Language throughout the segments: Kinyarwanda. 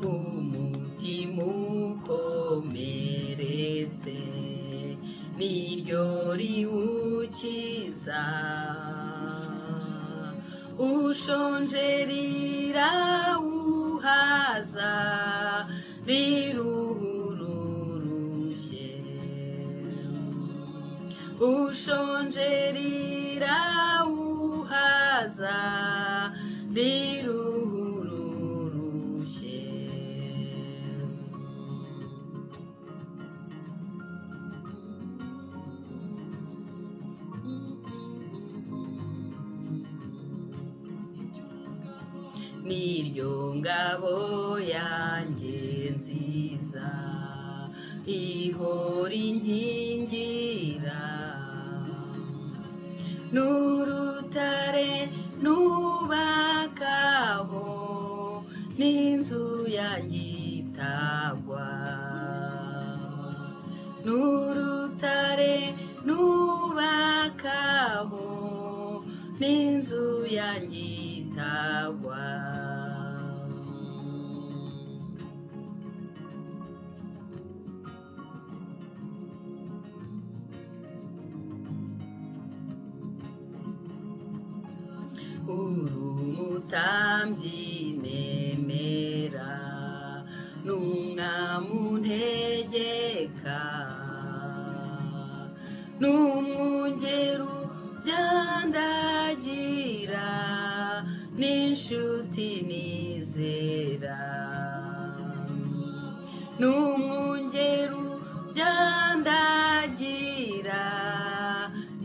umutima ukomeretse niryo riwukiza, ushonje rirawuhaza, riruhururushye, ushonje rirawuhaza, riruhururushye. Niryo ngabo yanjye nziza ihora inkingira, n'urutare nubakaho n'inzu yanjye itagwa, n'urutare nubakaho n'inzu yanjye itagwa. Urumutambyi nemera n'umwami untegeka, n'umwungeri byandagira, n'inshuti nizera, n'umwungeri byandagira,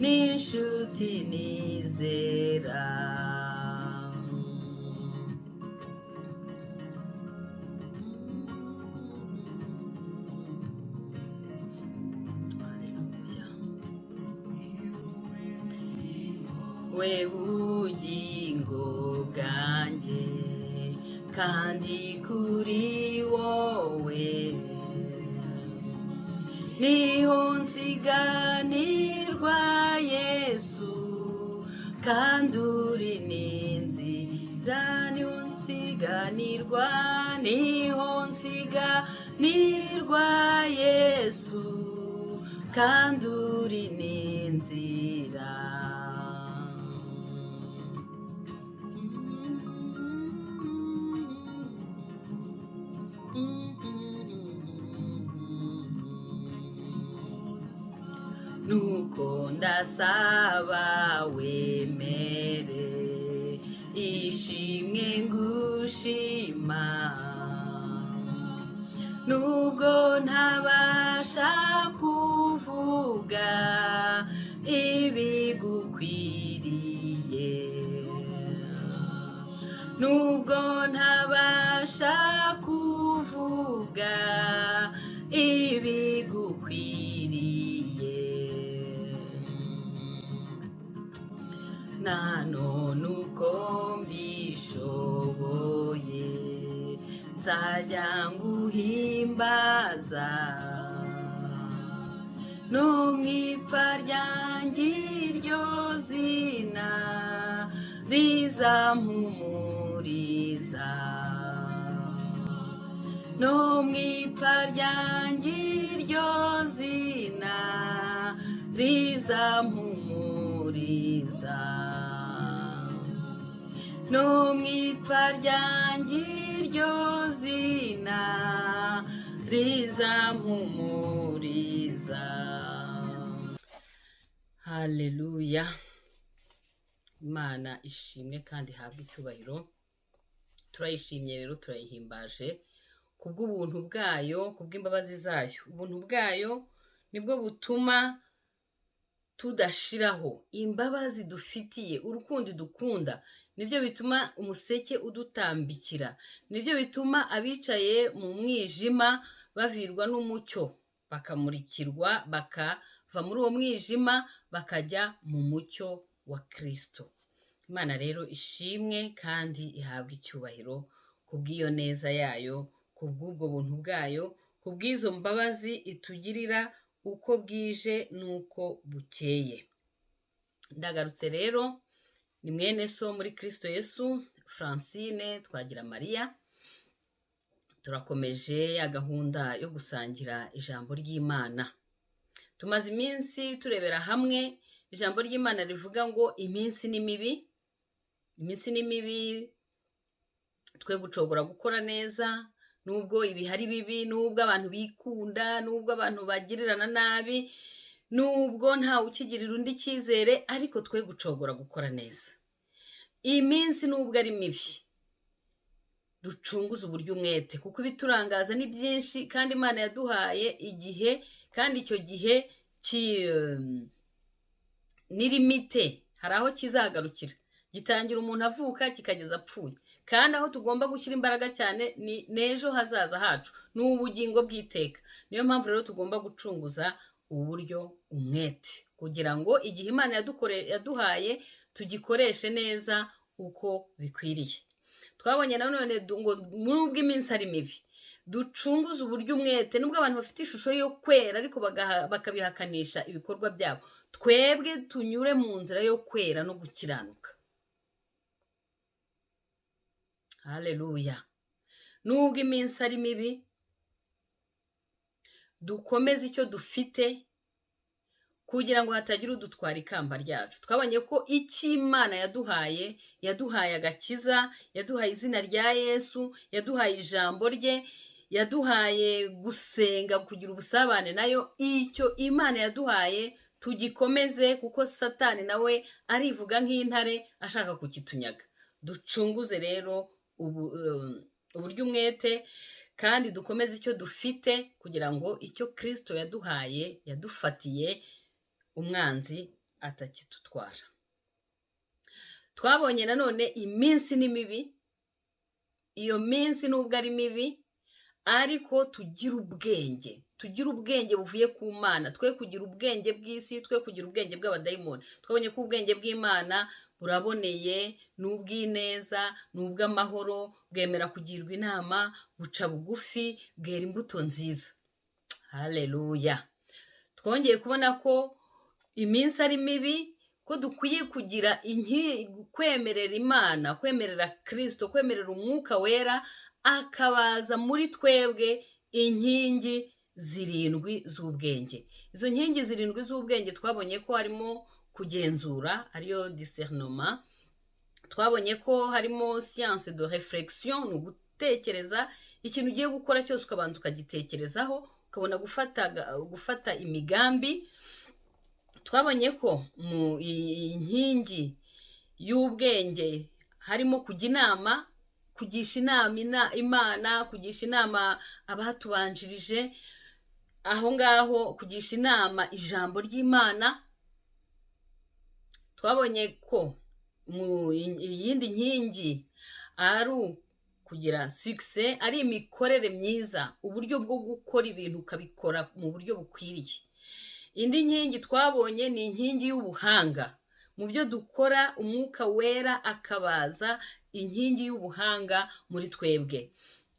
n'inshuti nizera. We bugingo bwanjye, kandi kuri wowe niho nsiganirwa Yesu, kandi uri n'inzira, niho nsiganirwa, niho nsiganirwa Yesu, kandi uri n'inzira. Nuko ndasaba wemere ishimwe ngushima, nubwo ntabasha kuvuga ibigukwiriye, nubwo ntabasha kuvuga ibigukwiriye, nanone uko mbishoboye nzajya nguhimbaza, no mu ipfa ryanjye iryo zina rizampumuriza, no mu ipfa ryanjye iryo zina rizampumuriza, no mu ipfa ryanjye iryo zina rizampumuriza. Haleluya! Imana ishimwe kandi ihabwe icyubahiro. Turayishimye rero, turayihimbaje kubw'ubuntu bwayo, kubw'imbabazi zayo. Ubuntu bwayo nibwo butuma tudashiraho. Imbabazi dufitiye, urukundo dukunda, nibyo bituma umuseke udutambikira, nibyo bituma abicaye mu mwijima bavirwa n'umucyo, bakamurikirwa, bakava muri uwo mwijima bakajya mu mucyo wa Kristo. Imana rero ishimwe kandi ihabwe icyubahiro kubw'iyo neza yayo, kubw'ubwo buntu bwayo, kubw'izo mbabazi itugirira uko bwije n'uko bukeye. Ndagarutse rero, ni mwene so muri Kristo Yesu, Francine Twagiramariya. turakomeje gahunda yo gusangira ijambo ry'Imana. Tumaze iminsi turebera hamwe ijambo ry'Imana rivuga ngo iminsi ni mibi. Iminsi ni mibi, twe gucogora gukora neza, nubwo ibihari bibi, nubwo abantu bikunda, nubwo abantu bagirirana nabi, nubwo ntawe ukigirira undi icyizere, ariko twe gucogora gukora neza. Iyi minsi nubwo ari mibi, ducunguze uburyo umwete, kuko ibiturangaza ni byinshi kandi Imana yaduhaye igihe, kandi icyo gihe ni limite, hari aho kizagarukira. Gitangira umuntu avuka kikageza apfuye, kandi aho tugomba gushyira imbaraga cyane ni n'ejo hazaza hacu, ni ubugingo bw'iteka. Niyo mpamvu rero tugomba gucunguza uburyo umwete, kugira ngo igihe Imana yaduhaye tugikoreshe neza uko bikwiriye. Twabonye nanone ngo nubwo iminsi ari mibi, ducunguze uburyo umwete, nubwo abantu bafite ishusho yo kwera ariko bakabihakanisha ibikorwa byabo, twebwe tunyure mu nzira yo kwera no gukiranuka. Haleluya. Nubwo iminsi ari mibi, dukomeze icyo dufite kugira ngo hatagira udutwara ikamba ryacu. Twabonye ko icyo Imana yaduhaye agakiza, yaduhaye izina rya Yesu, yaduhaye ijambo rye, yaduhaye gusenga, kugira ubusabane nayo. Icyo Imana yaduhaye tugikomeze, kuko Satani nawe arivuga nk'intare ashaka kukitunyaga. Ducunguze rero uburyo umwete, kandi dukomeze icyo dufite kugira ngo icyo Kristo yadufatiye umwanzi atakitutwara. Twabonye nanone iminsi ni mibi. Iyo minsi nubwo ari mibi, ariko tugira ubwenge buvuye ku Mana, twe kugira ubwenge bw'isi, twe kugira ubwenge bw'abadayimoni. Twabonye ko ubwenge bw'Imana buraboneye, n'ubw'ineza, n'ubw'amahoro, bwemera kugirwa inama, buca bugufi, bwera imbuto nziza. Haleluya. Twongeye kubona ko iminsi ari mibi, ko dukwiye kugira kwemerera Imana, kwemerera Kristo, kwemerera Umwuka Wera akabaza muri twebwe inkingi 7 z'ubwenge. Izo nkingi 7 z'ubwenge twabonye ko harimo kugenzura, ariyo discernement. Twabonye ko harimo science de réflexion, ni ugutekereza ikintu ugiye gukora cyose ukabanza ukagitekerezaho, ukabona gufata imigambi. Twabonye ko mu inkingi y'ubwenge harimo kujya inama, kugisha inama Imana, kugisha inama abatubanjirije, aho ngaho kugisha inama ijambo ry'Imana. Twabonye ko mu yindi nkingi ari kugira success, ari imikorere myiza, uburyo bwo gukora ibintu ukabikora mu buryo bukwiriye. Indi nkingi twabonye ni inkingi y'ubuhanga. Mu byo dukora Umwuka Wera akabaza inkingi y'ubuhanga muri twebwe.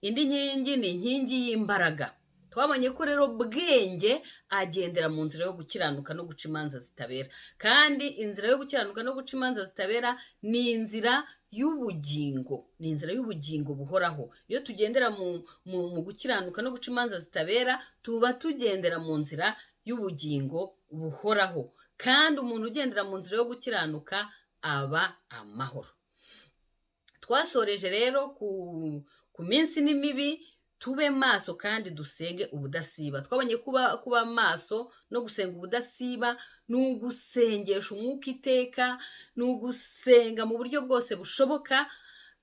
Indi nkingi ni inkingi y'imbaraga. Twabonye ko rero bwenge agendera mu nzira yo gukiranuka no guca imanza zitabera, kandi inzira yo gukiranuka no guca imanza zitabera ni inzira y'ubugingo, ni inzira y'ubugingo buhoraho. Iyo tugendera mu gukiranuka no guca imanza zitabera, tuba tugendera mu nzira y'ubugingo buhoraho, kandi umuntu ugendera mu nzira yo gukiranuka aba amahoro. Twasoreje rero ku minsi ni mibi, tube maso kandi dusenge ubudasiba. Twabonye kuba maso no gusenga ubudasiba ni ugusengesha umwuka iteka, ni ugusenga mu buryo bwose bushoboka,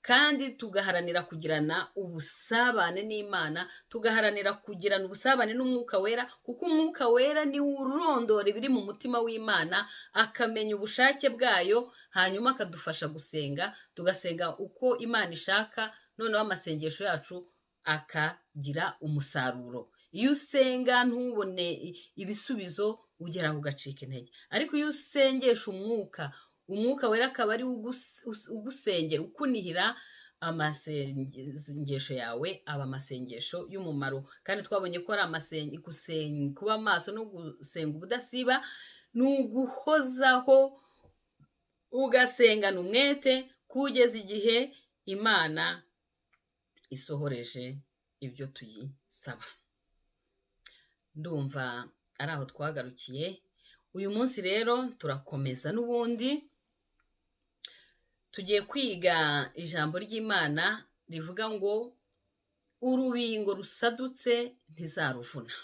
kandi tugaharanira kugirana ubusabane n'Imana, tugaharanira kugirana ubusabane n'Umwuka Wera, kuko Umwuka Wera ni urondora ibiri mu mutima w'Imana, akamenya ubushake bwayo, hanyuma akadufasha gusenga, tugasenga uko Imana ishaka, noneho amasengesho yacu akagira umusaruro. Iyo usenga ntubone ibisubizo, ugeraho ugacika intege, ariko iyo usengesha Umwuka Wera akaba ari ugusengera, ukunihira, amasengesho yawe aba amasengesho y'umumaro. Kandi twabonye ko ari kuba maso no gusenga ubudasiba ni uguhozaho, ugasengana umwete kugeza igihe Imana isohoreje ibyo tuyisaba. Ndumva ari aho twagarukiye. Uyu munsi rero turakomeza n'ubundi tugiye kwiga ijambo ry'Imana rivuga ngo urubingo rusadutse ntizaruvuna,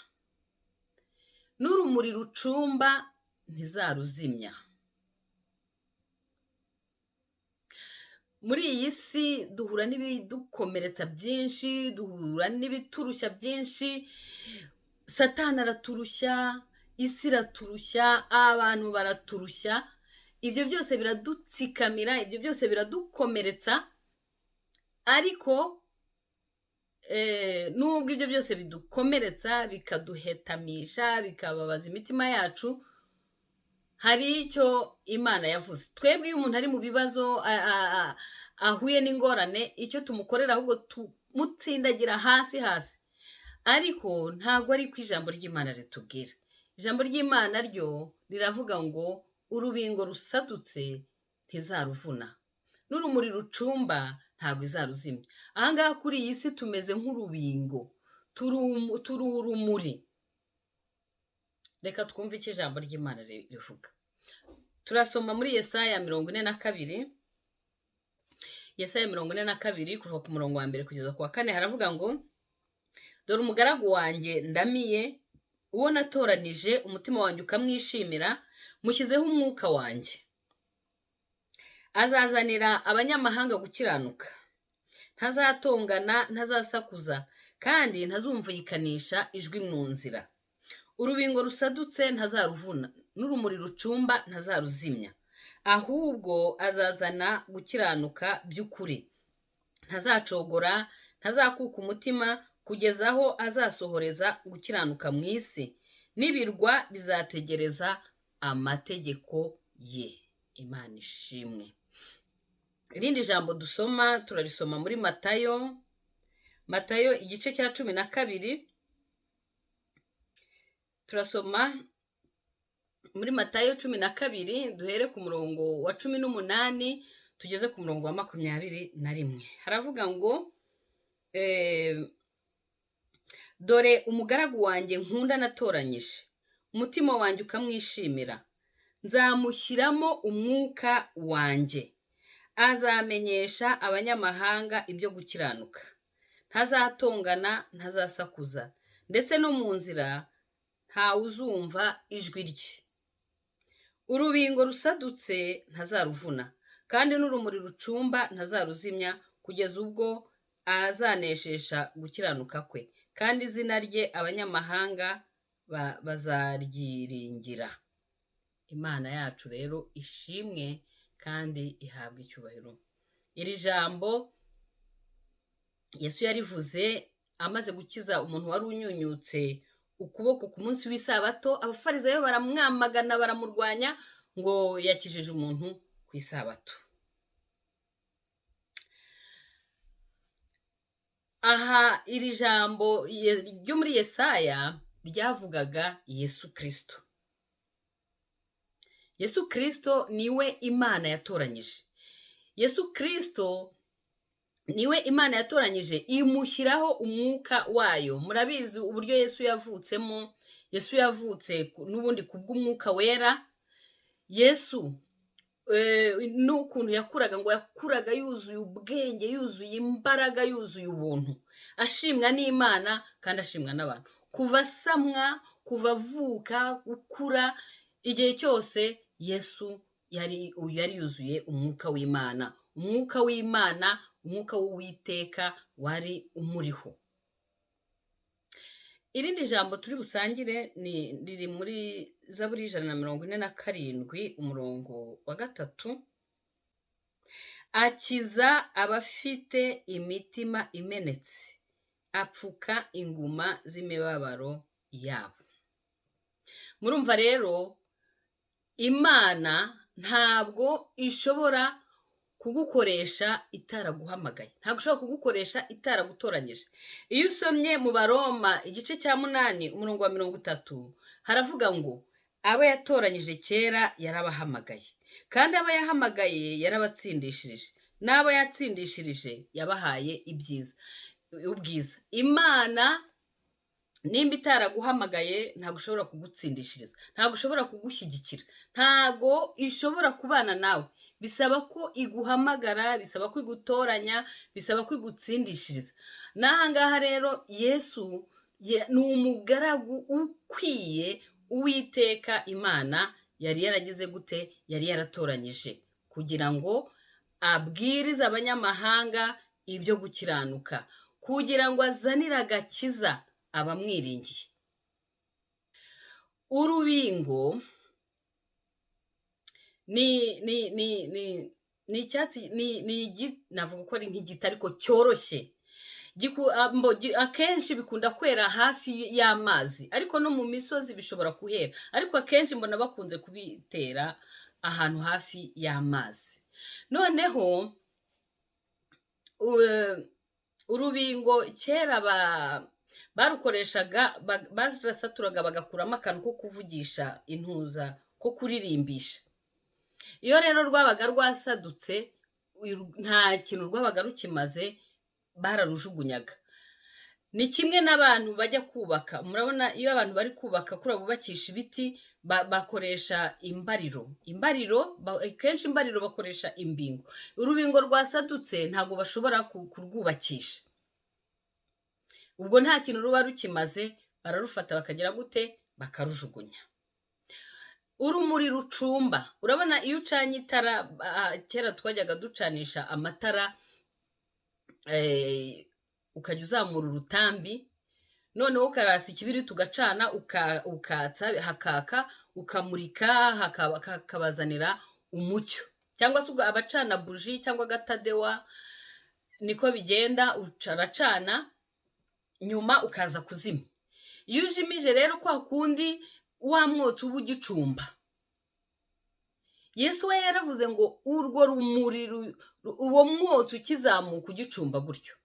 n'urumuri rucumba ntizaruzimya. Muri iyi si duhura n'ibidukomeretsa byinshi, duhura n'ibiturushya byinshi. Satani araturushya, isi iraturushya, abantu baraturushya. Ibyo byose biradutsikamira, ibyo byose biradukomeretsa. Ariko nubwo ibyo byose bidukomeretsa, bikaduhetamisha, bikababaza imitima yacu, hari icyo Imana yavuze. Twebwe iyo umuntu ari mu bibazo, ahuye n'ingorane, icyo tumukorera ahubwo tumutsindagira hasi. Ariko ntabwo ari ko ijambo ry'Imana ritubwira. Ijambo ry'Imana ryo riravuga ngo urubingo rusadutse ntizaruvuna, n'urumuri rucumba ntabwo izaruzimya. Ahangaha kuri iyi si tumeze nk'urubingo, turi urumuri. Reka twumve icyo ijambo ry'Imana rivuga. Turasoma muri Yesaya 42. Yesaya 42 kuva ku murongo wa 1 kugeza ku wa 4 haravuga ngo dore umugaragu wanjye ndamiye, uwo natoranije, umutima wanjye ukamwishimira, mushyizeho umwuka wanjye. Azazanira abanyamahanga gukiranuka, ntazatongana, ntazasakuza, kandi ntazumvikanisha ijwi mu nzira. Urubingo rusadutse ntazaruvuna, n'urumuri rucumba ntazaruzimya. Ahubwo azazana gukiranuka by'ukuri, ntazacogora, ntazakuka umutima, kugeza aho azasohoreza gukiranuka mu isi, n'ibirwa bizategereza amategeko ye. Imana ishimwe. Irindi jambo dusoma turarisoma muri Matayo igice cya 12. Turasoma muri Matayo 12 duhere ku murongo wa 18 tugeze ku murongo wa 21. Haravuga ngo dore umugaragu wanjye nkunda natoranyije, umutima wanjye ukamwishimira. Nzamushyiramo umwuka wanjye, azamenyesha abanyamahanga ibyo gukiranuka. Ntazatongana, ntazasakuza, ndetse no mu nzira ntawe uzumva ijwi rye. Urubingo rusadutse ntazaruvuna, kandi n'urumuri rucumba ntazaruzimya, kugeza ubwo azanesesha gukiranuka kwe, kandi izina rye abanyamahanga bazaryiringira. Imana yacu rero ishimwe kandi ihabwa icyubahiro. Iri jambo Yesu yarivuze amaze gukiza umuntu wari unyunyutse ukuboko ku munsi w'isabato. Abafarisayo baramwamagana, baramurwanya ngo yakijije umuntu ku isabato. Aha iri jambo ryo muri Yesaya ryavugaga Yesu Kristo. Yesu Kristo niwe Imana yatoranyije. Yesu Kristo niwe Imana yatoranyije, imushyiraho umwuka wayo. Murabizi uburyo Yesu yavutsemo. Yesu yavutse n'ubundi kubw'umwuka wera. Yesu n'ukuntu yakuraga, ngo yakuraga yuzuye ubwenge, yuzuye imbaraga, yuzuye ubuntu, ashimwa n'Imana kandi ashimwa n'abantu. Kuva asamwa, kuva avuka, gukura, igihe cyose Yesu yari yuzuye umwuka w'Imana. Umwuka w'Imana, umwuka w'Uwiteka wari umuriho. Irindi jambo turi busangire riri muri Zaburi 147 umurongo wa 3. Akiza abafite imitima imenetse, apfuka inguma z'imibabaro yabo. Murumva rero Imana ntabwo ishobora kugukoresha itaraguhamagaye, ntabwo ushobora kugukoresha itaragutoranyije. Iyo usomye mu Baroma igice cya 8 umurongo wa 30 haravuga ngo abo yatoranyije kera yarabahamagaye, kandi abo yahamagaye yarabatsindishirije, n'abo yatsindishirije yabahaye ibyiza. ubwiza. Imana nimba itaraguhamagaye ntabwo ushobora kugutsindishiriza, ntabwo ushobora kugushyigikira, ntabwo ishobora kubana nawe. Bisaba ko iguhamagara, bisaba ko igutoranya, bisaba ko igutsindishiriza. N'aha ngaha rero Yesu ni umugaragu ukwiye Uwiteka Imana yari yaragize gute, yari yaratoranyije kugira ngo abwirize abanyamahanga ibyo gukiranuka, kugira ngo azanire agakiza abamwiringiye. Urubingo ni icyatsi, navuga ko ari nk'igiti ariko cyoroshye. Akenshi bikunda kwera hafi y'amazi, ariko no mu misozi bishobora kuhera, ariko akenshi mbona bakunze kubitera ahantu hafi y'amazi. Noneho urubingo kera barukoreshaga, barasaturaga bagakuramo akantu ko kuvugisha intuza, ko kuririmbisha. Iyo rero rwabaga rwasadutse, nta kintu rwabaga rukimaze, bararujugunyaga. Ni kimwe n'abantu bajya kubaka, murabona iyo abantu bari kubaka, kuri bubakisha ibiti bakoresha imbariro. Kenshi imbariro bakoresha imbingo. Urubingo rwasadutse ntabwo bashobora kurwubakisha, ubwo nta kintu ruba rukimaze, bararufata bakagira gute, bakarujugunya. Urumuri rucumba, urabona iyo ucanye itara, kera twajyaga ducanisha amatara, ukajya uzamura urutambi, noneho ukarasa ikibiriti ugacana, ukatsa hakaka, ukamurika, hakabazanira umucyo. Cyangwa se abacana buji cyangwa agatadewa, niko bigenda, uracana nyuma ukaza kuzimya. Iyo ujimije rero kwa kundi wa mwotsi uba ugicumba. Yesu we yaravuze ngo urwo rumuri, uwo mwotsi ukizamuka ugicumba gutyo,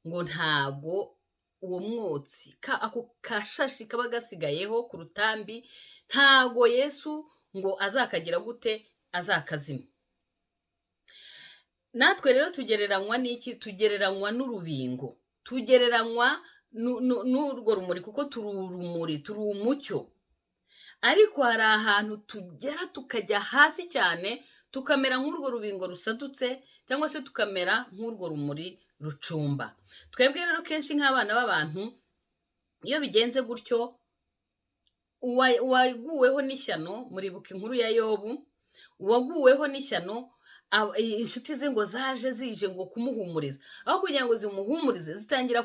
ngo ntago uwo mwotsi, ako kashashi kaba gasigayeho ku rutambi, ntago Yesu ngo azakagira gute, azakazimya. Natwe rero tugereranywa n'iki? Tugereranywa n'urubingo, tugereranywa n'urwo rumuri, kuko turi urumuri, turi umucyo. Ariko hari ahantu tugera tukajya hasi cyane, tukamera nk'urwo rubingo rusadutse, cyangwa se tukamera nk'urwo rumuri rucumba. Twebwe rero kenshi nk'abana b'abantu, iyo bigenze gutyo, uwaguweho n'ishyano, muribuka inkuru ya Yobu, uwaguweho n'ishyano, inshuti ze ngo zaje zije ngo kumuhumuriza, aho kugira ngo zimuhumurize, zitangira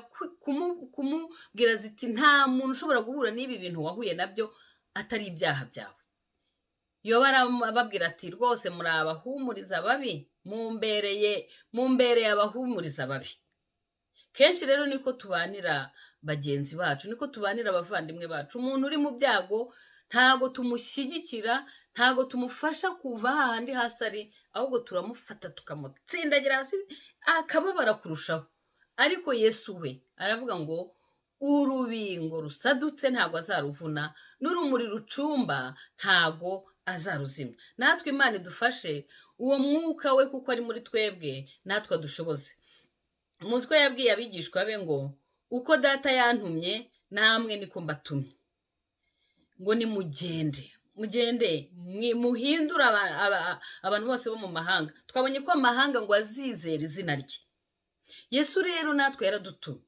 kumubwira ziti nta muntu ushobora guhura n'ibi bintu wahuye nabyo atari ibyaha byawe. Yoba arababwira ati rwose muri abahumuriza babi, mumbereye abahumuriza babi. Kenshi rero niko tubanira bagenzi bacu, niko tubanira abavandimwe bacu. Umuntu uri mu byago ntago tumushyigikira, ntago tumufasha kuva hahandi hasi ari, ahubwo turamufata tukamutsindagira hasi akababara kurushaho. Ariko Yesu we aravuga ngo urubingo rusadutse ntago azaruvuna, n'urumuri rucumba ntago azaruzimya. Natwe Imana idufashe uwo mwuka we, kuko ari muri twebwe, natwe adushoboze. Muzi ko yabwiye abigishwa be ngo uko data yantumye namwe niko mbatumye, ngo nimugende, muhindura abantu bose bo mu mahanga. Twabonye ko amahanga ngo azizera izina rye. Yesu rero natwe yaradutumye.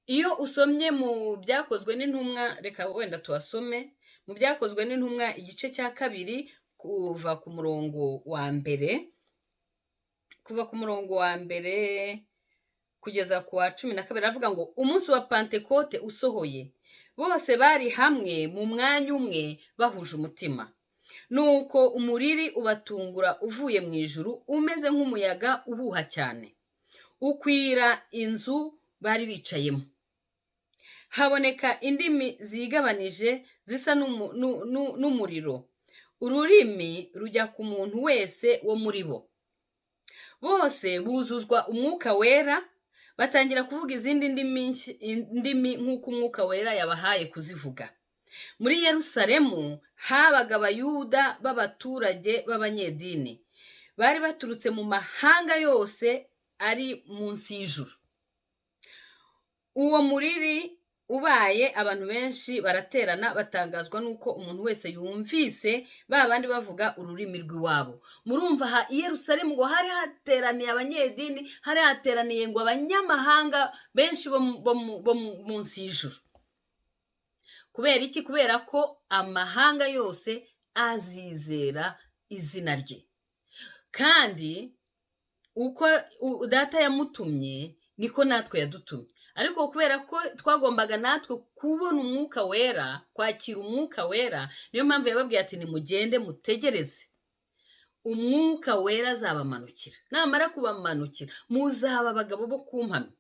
Iyo usomye mu Byakozwe n'Intumwa, reka wenda tuhasome mu Byakozwe n'Intumwa igice cya 2 kuva ku murongo wa mbere kugeza ku wa 12, avuga ngo umunsi wa Pentekote usohoye, bose bari hamwe mu mwanya umwe bahuje umutima. Nuko umuriri ubatungura uvuye mu ijuru, umeze nk'umuyaga uhuha cyane, ukwira inzu bari bicayemo. Haboneka indimi zigabanije zisa n'umuriro, ururimi rujya ku muntu wese wo muri bo. Bose buzuzwa umwuka wera, batangira kuvuga izindi ndimi nk'uko umwuka wera yabahaye kuzivuga. Muri Yerusalemu habaga abayuda b'abaturage b'abanyedini, bari baturutse mu mahanga yose ari munsi y'ijuru. uwo muriri ubaye, abantu benshi baraterana batangazwa n'uko umuntu wese yumvise ba bandi bavuga ururimi rw'iwabo. Murumva aha i Yerusalemu ngo hari hateraniye abanyedini, hari hateraniye ngo abanyamahanga benshi bo munsi y'ijuru. Kubera iki? Kubera ko amahanga yose azizera izina rye. Kandi uko data yamutumye niko natwe yadutumye. Ariko kubera ko twagombaga natwe kubona umwuka wera, kwakira umwuka wera, niyo mpamvu yababwiye ati nimugende mutegereze umwuka wera azabamanukira. Namara kubamanukira muzaba abagabo bo kumpamya,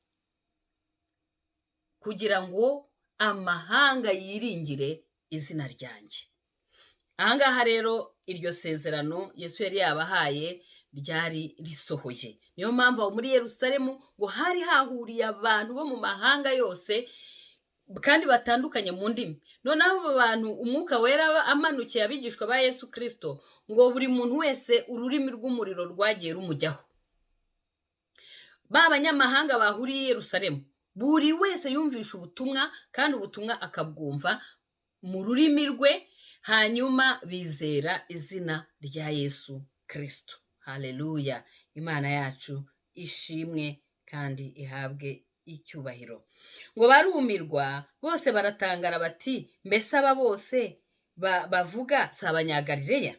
kugira ngo amahanga yiringire izina ryanjye. Ahangaha rero iryo sezerano Yesu yari yabahaye ryari risohoye. Niyo mpamvu aho muri Yerusalemu ngo hari hahuriye abantu bo mu mahanga yose kandi batandukanye mu ndimi. Noneho abo bantu umwuka wera amanukiye abigishwa ba Yesu Kristo, ngo buri muntu wese ururimi rw'umuriro rwagiye rumujyaho. Ba banyamahanga bahuriye i Yerusalemu, buri wese yumvisha ubutumwa kandi ubutumwa akabwumva mu rurimi rwe, hanyuma bizera izina rya Yesu Kristo. Haleluya! Imana yacu ishimwe kandi ihabwe icyubahiro. Ngo barumirwa bose baratangara bati, mbese aba bose bavuga si Abanyagalileya?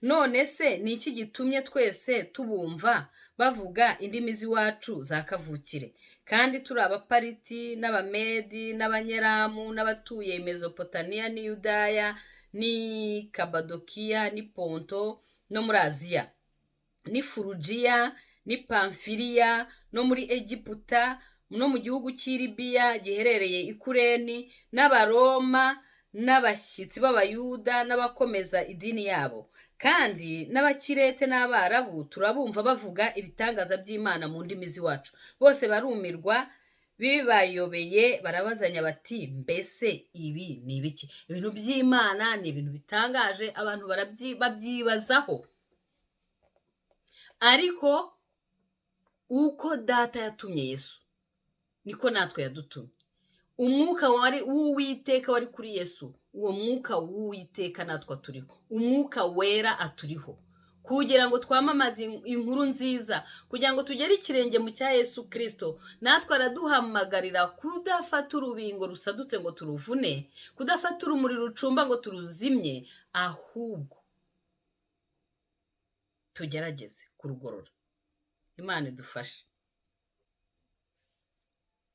None se ni iki gitumye twese tubumva bavuga indimi z'iwacu za kavukire? Kandi turi Abapariti n'Abamedi n'Abanyeramu n'abatuye Mesopotamiya ni Yudaya ni Kabadokiya ni Ponto no muri Aziya, ni Furugiya ni Pamfiliya no muri Egiputa no mu gihugu cy'Ilibiya giherereye i Kureni, n'Abaroma n'abashyitsi b'Abayuda n'abakomeza idini yabo, kandi n'Abakirete n'Abarabu turabumva bavuga ibitangaza by'Imana mu ndimi z'iwacu. Bose barumirwa bibayobeye, barabazanya bati, mbese ibi ni ibiki? Ibintu by'Imana ni ibintu bitangaje, abantu babyibazaho. Ariko uko data yatumye Yesu niko natwe yadutumye. Umwuka w'Uwiteka wari kuri Yesu, uwo mwuka w'Uwiteka natwe aturiho, umwuka wera aturiho, kugira ngo twamamaze inkuru nziza, kugira ngo tugere ikirenge mu cya Yesu Kristo. Natwe araduhamagarira kudafata urubingo rusadutse ngo turuvune, kudafata urumuri rucumba ngo turuzimye, ahubwo tugerageze kurugorora. Imana idufashe.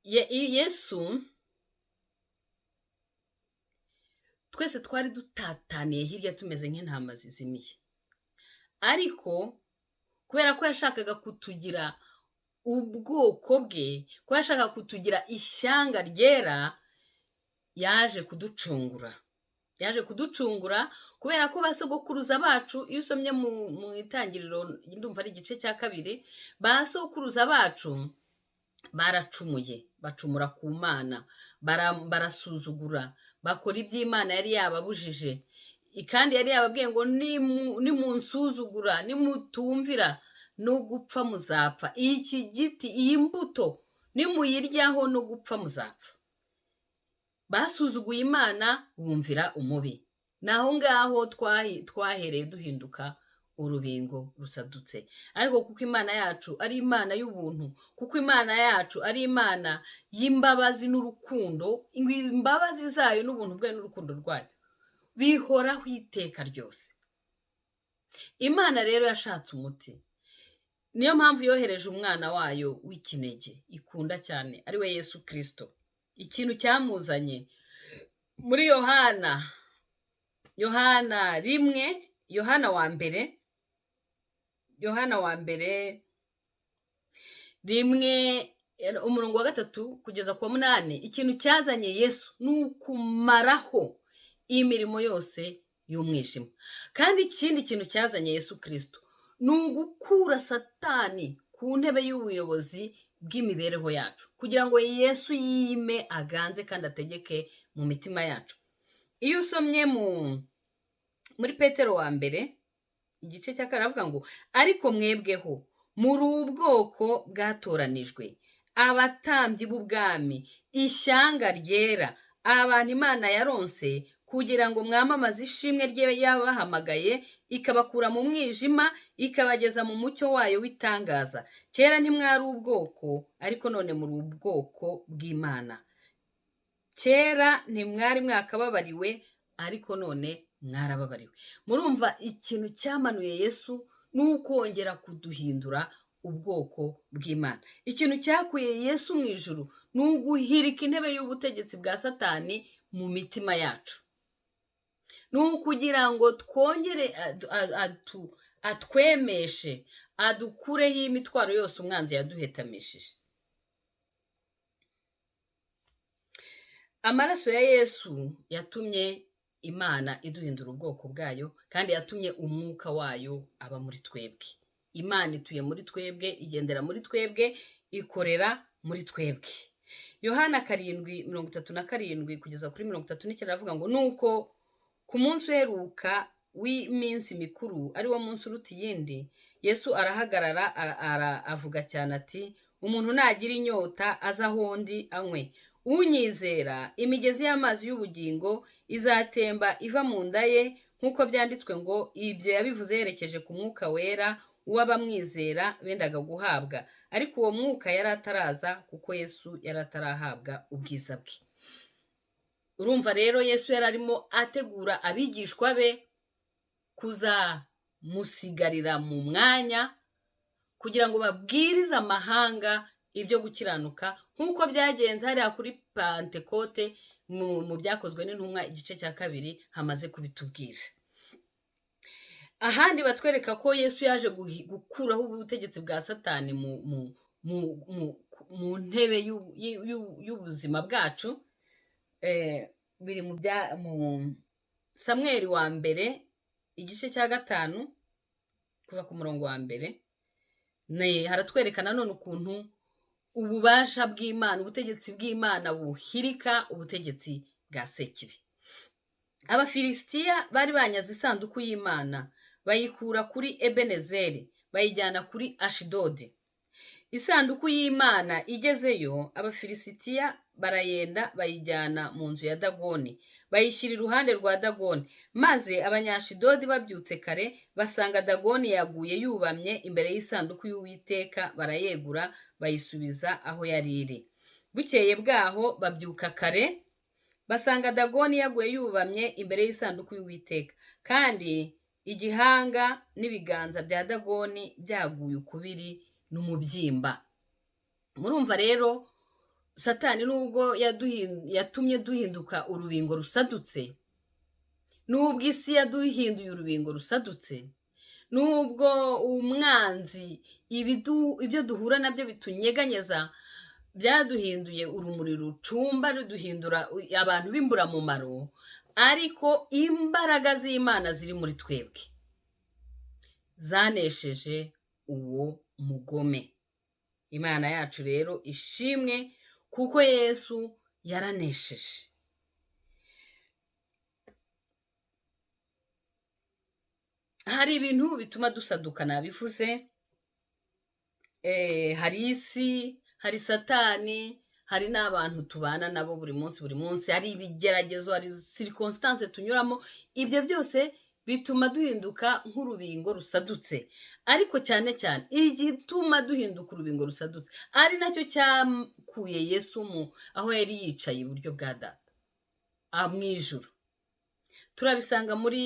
Yesu, twese twari dutataniye hirya tumeze nk'intama zizimiye, ariko kubera ko yashakaga kutugira ubwoko bwe, ko yashakaga kutugira ishyanga ryera, yaje kuducungura. Yaje kuducungura kubera ko basogokuruza bacu, iyo usomye mu itangiriro ndumva ari igice cya 2, basokuruza bacu baracumuye, bacumura ku Mana, barasuzugura, bakora iby'Imana yari yababujije, kandi yari yababwiye ngo nimunsuzugura, nimutumvira, no gupfa muzapfa. Iki giti, iyi mbuto nimuyiryaho no gupfa muzapfa. Basuzuguye Imana, bumvira umubi. Naho ngaho twahereye duhinduka urubingo rusadutse. Ariko kuko Imana yacu ari Imana y'ubuntu, kuko Imana yacu ari Imana y'imbabazi n'urukundo, imbabazi zayo n'ubuntu bwayo n'urukundo rwayo bihoraho iteka ryose. Imana rero yashatse umuti, niyo mpamvu yohereje umwana wayo w'ikinege ikunda cyane, ari we Yesu Kristo. Ikintu cyamuzanye muri Yohana 1, Yohana wa mbere 1 umurongo wa 3 kugeza ku 8, ikintu cyazanye Yesu ni ukumaraho imirimo yose y'umwijima. Kandi ikindi kintu cyazanye Yesu Kristo ni ugukura Satani ku ntebe y'ubuyobozi bw'imibereho yacu, kugira ngo Yesu yime aganze kandi ategeke mu mitima yacu. Iyo usomye muri Petero wa mbere igice cya 4 avuga ngo, ariko mwebweho muri ubwoko bwatoranijwe, abatambyi b'ubwami, ishyanga ryera, abantu Imana yaronse kugira ngo mwamamaze ishimwe rye yabahamagaye, ikabakura mu mwijima ikabageza mu mucyo wayo w'itangaza. Kera ntimwari ubwoko, ariko none muri ubwoko bw'Imana. Kera ntimwari mwakababariwe, ariko none mwarababariwe. Murumva ikintu cyamanuye Yesu ni ukongera kuduhindura ubwoko bw'Imana. Ikintu cyakuye Yesu mu ijuru ni uguhirika intebe y'ubutegetsi bwa Satani mu mitima yacu, ni ukugira ngo twongere atwemeshe, adukureho imitwaro yose umwanzi yaduhetamishije. Amaraso ya Yesu yatumye Imana iduhindura ubwoko bwayo, kandi yatumye umwuka wayo aba muri twebwe. Imana ituye muri twebwe, igendera muri twebwe, ikorera muri twebwe. Yohana 7:37 kugeza kuri 39 aravuga ngo nuko ku munsi uheruka w'iminsi mikuru, ari wo munsi uruta iyindi, Yesu arahagarara avuga cyane ati, umuntu nagira inyota aza aho ndi anywe, unyizera imigezi y'amazi y'ubugingo izatemba iva mu nda ye, nk'uko byanditswe ngo ibyo yabivuze yerekeje ku mwuka wera uw'abamwizera bendaga guhabwa, ariko uwo mwuka yari ataraza kuko Yesu yari atarahabwa ubwiza bwe. Urumva rero Yesu yari arimo ategura abigishwa be kuzamusigarira mu mwanya kugira ngo babwirize amahanga ibyo gukiranuka, nk'uko byagenze hariya kuri Pentekote mu byakozwe n'intumwa igice cya 2 hamaze kubitubwira. Ahandi batwereka ko Yesu yaje gukuraho ubutegetsi bwa Satani mu ntebe y'ubuzima bwacu. Biri mu Samweli wa mbere igice cya 5 kuva ku murongo wa 1, haratwereka nanone ukuntu ububasha bw'Imana, ubutegetsi bw'Imana buhirika ubutegetsi bwa Sekibi. Abafilisitiya bari banyaze isanduku y'Imana, bayikura kuri Ebenezeri bayijyana kuri Ashidodi. Isanduku y'Imana igezeyo, Abafilisitiya barayenda bayijyana mu nzu ya Dagoni, bayishyira iruhande rwa Dagoni, maze Abanyashidodi babyutse kare basanga Dagoni yaguye yubamye imbere y'isanduku y'Uwiteka, barayegura bayisubiza aho yari iri. Bukeye bwaho babyuka kare basanga Dagoni yaguye yubamye imbere y'isanduku y'Uwiteka, kandi igihanga n'ibiganza bya Dagoni byaguye ukubiri n'umubyimba. Murumva rero Satani nubwo yatumye duhinduka urubingo rusadutse, nubwo isi yaduhinduye urubingo rusadutse, nubwo umwanzi ibyo duhura nabyo bitunyeganyeza byaduhinduye urumuri rucumba, ruduhindura abantu b'imburamumaro, ariko imbaraga z'Imana ziri muri twebwe zanesheje uwo mugome. Imana yacu rero ishimwe kuko Yesu yaranesheje. Hari ibintu bituma dusaduka nabivuze, hari isi, hari Satani, hari n'abantu tubana nabo buri munsi, hari ibigeragezo, hari circonstance tunyuramo. Ibyo byose bituma duhinduka nk'urubingo rusadutse, ariko cyane cyane igituma duhinduka urubingo rusadutse ari nacyo cyakuye Yesu aho yari yicaye iburyo bwa Data mu ijuru. Turabisanga muri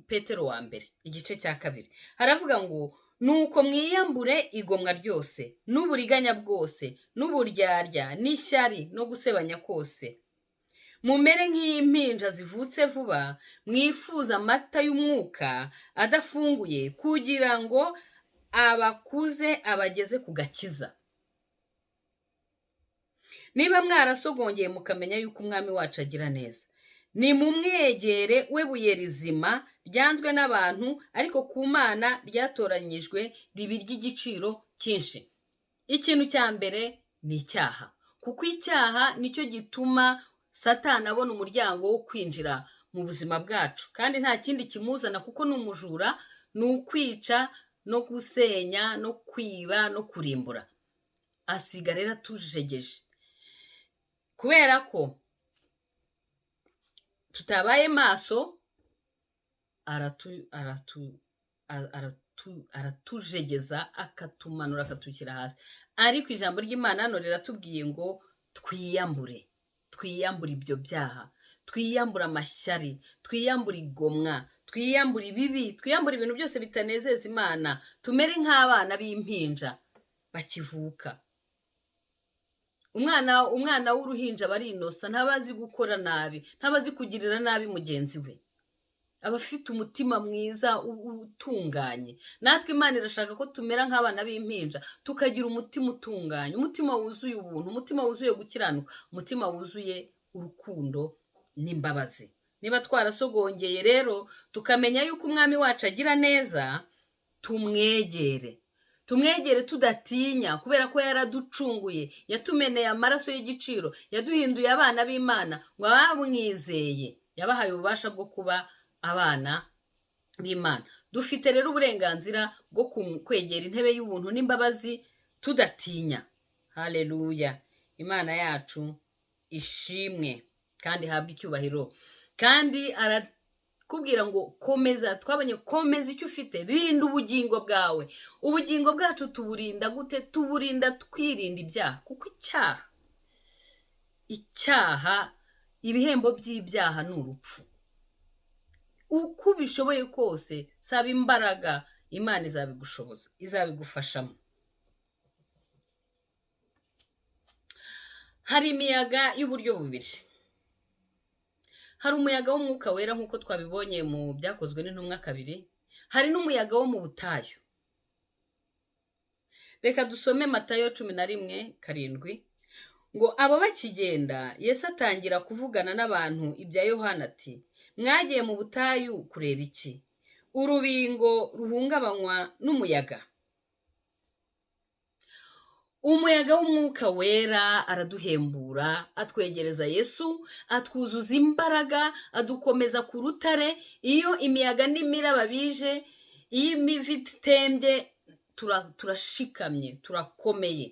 Petero wa mbere igice cya 2, haravuga ngo nuko mwiyambure igomwa ryose n'uburiganya bwose n'uburyarya n'ishyari no gusebanya kose, mumere nk'impinja zivutse vuba, mwifuza amata y'umwuka adafunguye, kugira ngo abakuze abageze ku gakiza. Niba mwarasogongeye mukamenya yuko umwami wacu agira neza, nimumwegere we buye rizima ryanzwe n'abantu, ariko ku Mana ryatoranyijwe ribi ry'igiciro cyinshi. Ikintu cya mbere ni icyaha, kuko icyaha nicyo gituma Satani abona umuryango wo kwinjira mu buzima bwacu, kandi nta kindi kimuzana, kuko ni umujura, ni ukwica no gusenya no kwiba no kurimbura. asiga rero atujegeje kubera ko tutabaye maso aratujegeza akatumanura akatushyira hasi. Ariko ijambo ry'Imana hano riratubwiye ngo twiyambure ibyo byaha, twiyambure amashyari, twiyambure igomwa, twiyambure ibibi, twiyambure ibintu byose bitanezeza Imana, tumere nk'abana b'impinja bakivuka. Umwana w'uruhinja barinosa, ntabazi gukora nabi, ntabazi kugirira nabi mugenzi we, aba afite umutima mwiza utunganye. Natwe Imana irashaka ko tumera nk'abana b'impinja, tukagira umutima utunganye, umutima wuzuye ubuntu, umutima wuzuye gukiranuka, umutima wuzuye urukundo n'imbabazi. Niba twarasogongeye rero tukamenya yuko umwami wacu agira neza, tumwegere tudatinya, kubera ko yaraducunguye, yatumeneye amaraso y'igiciro, yaduhinduye abana b'Imana, ngo abamwizeye yabahaye ububasha bwo kuba abana b'Imana. Dufite rero uburenganzira bwo kwegera intebe y'ubuntu n'imbabazi tudatinya. Haleluya! Imana yacu ishimwe kandi habwe icyubahiro. Kandi arakubwira ngo komeza, twabonye komeza icyo ufite, rinda ubugingo bwawe. Ubugingo bwacu tuburinda gute? Tuburinda twirinda ibyaha, kuko icyaha ibihembo by'ibyaha ni urupfu. Uko ubishoboye kose saba imbaraga, Imana izabigushoboza, izabigufashamo. Hari imiyaga y'uburyo bubiri. Hari umuyaga w'umwuka wera nk'uko twabibonye mu Byakozwe n'Intumwa 2. Hari n'umuyaga wo mu butayu. Reka dusome Matayo 11:7 ngo abo bakigenda, Yesu atangira kuvugana n'abantu ibya Yohana ati, mwagiye mu butayu kureba iki? Urubingo ruhungabanywa n'umuyaga. Umuyaga w'umwuka wera araduhembura, atwegereza Yesu, atwuzuza imbaraga, adukomeza ku rutare. Iyo imiyaga n'imiraba bije, iyo imivu itembye, turashikamye, turakomeye.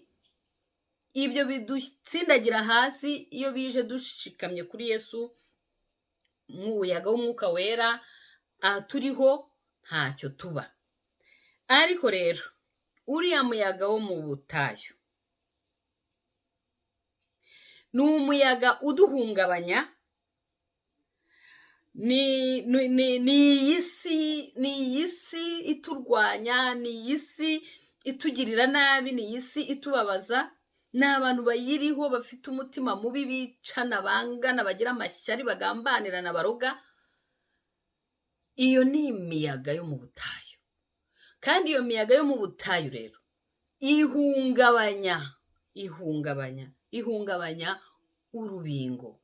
Ibyo bidutsindagira hasi iyo bije dushikamye kuri Yesu. Umuyaga w'umwuka wera turiho ntacyo tuba. Ariko rero uriya muyaga wo mu butayu ni umuyaga uduhungabanya, ni iyi si iturwanya, ni iyi si itugirira nabi, ni iyi si itubabaza. Ni abantu bayiriho bafite umutima mubi, bicana, bangana, bagira amashyari, bagambanirana, baroga. Iyo ni imiyaga yo mu butayu. Kandi iyo miyaga yo mu butayu rero ihungabanya urubingo.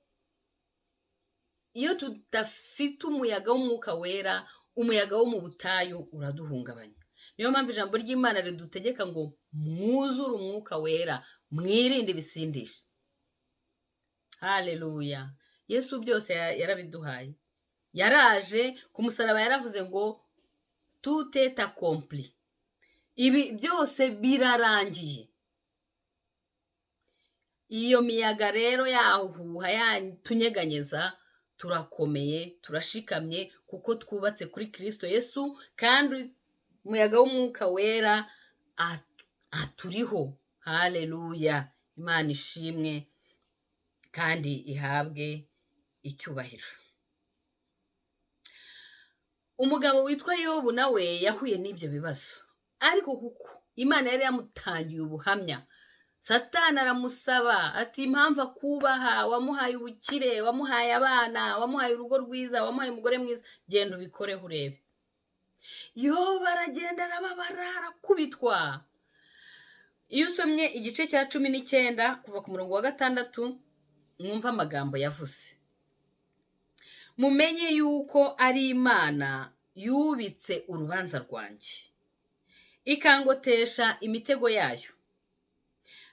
Iyo tudafite umuyaga w'umwuka wera, umuyaga wo mu butayu uraduhungabanya. Niyo mpamvu ijambo ry'Imana ridutegeka ngo mwuzure umwuka wera, mwirinde ibisindisha. Haleluya! Yesu byose yarabiduhaye. Yaraje ku musaraba, yaravuze ngo tout est accompli. Ibi byose birarangiye. Iyo miyaga rero yahuha yatunyeganyeza, turakomeye, turashikamye, kuko twubatse kuri Kristo Yesu, kandi umuyaga w'umwuka wera aturiho. Haleluya! Imana ishimwe kandi ihabwe icyubahiro. Umugabo witwa Yobu nawe yahuye n'ibyo bibazo, ariko kuko Imana yari yamutangiye ubuhamya, Satani aramusaba ati, impamvu akubaha, wamuhaye ubukire, wamuhaye abana, wamuhaye urugo rwiza, wamuhaye umugore mwiza, genda ubikoreho urebe. Yobu aragenda, arababara, arakubitwa. Iyo usomye igice cya 19 kuva ku murongo wa 6, mwumva amagambo yavuze. Mumenye yuko ari Imana yubitse urubanza rwanjye, ikangotesha imitego yayo.